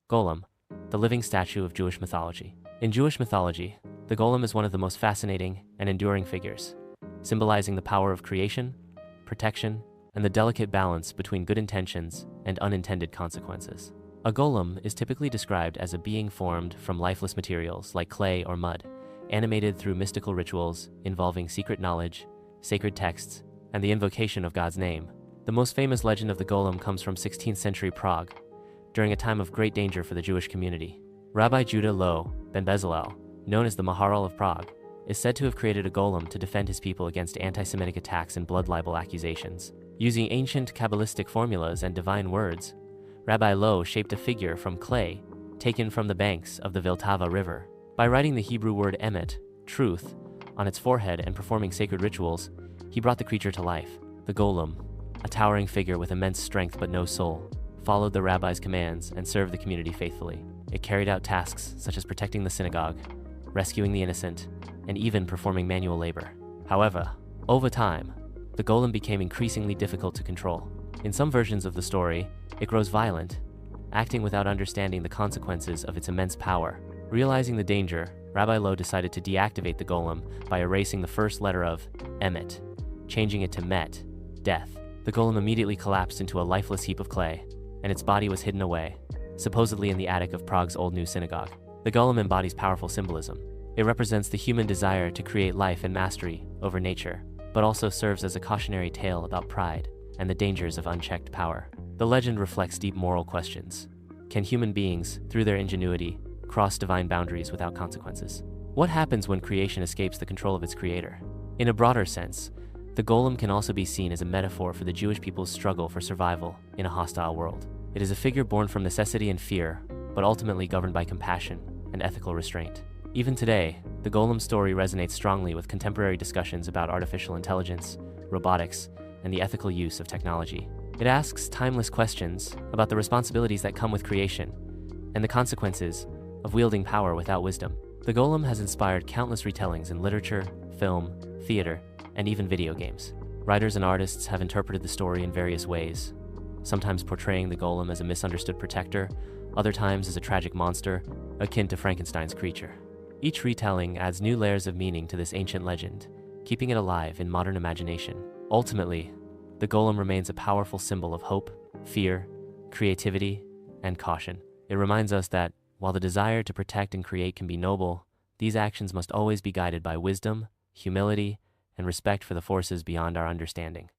Golem, the living statue of Jewish mythology. In Jewish mythology, the golem is one of the most fascinating and enduring figures, symbolizing the power of creation, protection, and the delicate balance between good intentions and unintended consequences. A golem is typically described as a being formed from lifeless materials like clay or mud, animated through mystical rituals involving secret knowledge, sacred texts, and the invocation of God's name. The most famous legend of the golem comes from 16th century Prague, during a time of great danger for the Jewish community. Rabbi Judah Loew ben Bezalel, known as the Maharal of Prague, is said to have created a golem to defend his people against anti-Semitic attacks and blood libel accusations. Using ancient Kabbalistic formulas and divine words, Rabbi Loew shaped a figure from clay taken from the banks of the Vltava River. By writing the Hebrew word emet, truth, on its forehead and performing sacred rituals, he brought the creature to life. The golem, a towering figure with immense strength but no soul, followed the rabbi's commands and served the community faithfully. It carried out tasks such as protecting the synagogue, rescuing the innocent, and even performing manual labor. However, over time, the golem became increasingly difficult to control. In some versions of the story, it grows violent, acting without understanding the consequences of its immense power. Realizing the danger, Rabbi Loew decided to deactivate the golem by erasing the first letter of emet, changing it to met, death. The golem immediately collapsed into a lifeless heap of clay, and its body was hidden away, supposedly in the attic of Prague's old new synagogue. The golem embodies powerful symbolism. It represents the human desire to create life and mastery over nature, but also serves as a cautionary tale about pride and the dangers of unchecked power. The legend reflects deep moral questions. Can human beings, through their ingenuity, cross divine boundaries without consequences? What happens when creation escapes the control of its creator? In a broader sense, the golem can also be seen as a metaphor for the Jewish people's struggle for survival in a hostile world. It is a figure born from necessity and fear, but ultimately governed by compassion and ethical restraint. Even today, the golem story resonates strongly with contemporary discussions about artificial intelligence, robotics, and the ethical use of technology. It asks timeless questions about the responsibilities that come with creation and the consequences of wielding power without wisdom. The golem has inspired countless retellings in literature, film, theater, and even video games. Writers and artists have interpreted the story in various ways, sometimes portraying the golem as a misunderstood protector, other times as a tragic monster, akin to Frankenstein's creature. Each retelling adds new layers of meaning to this ancient legend, keeping it alive in modern imagination. Ultimately, the golem remains a powerful symbol of hope, fear, creativity, and caution. It reminds us that, while the desire to protect and create can be noble, these actions must always be guided by wisdom, humility, and respect for the forces beyond our understanding.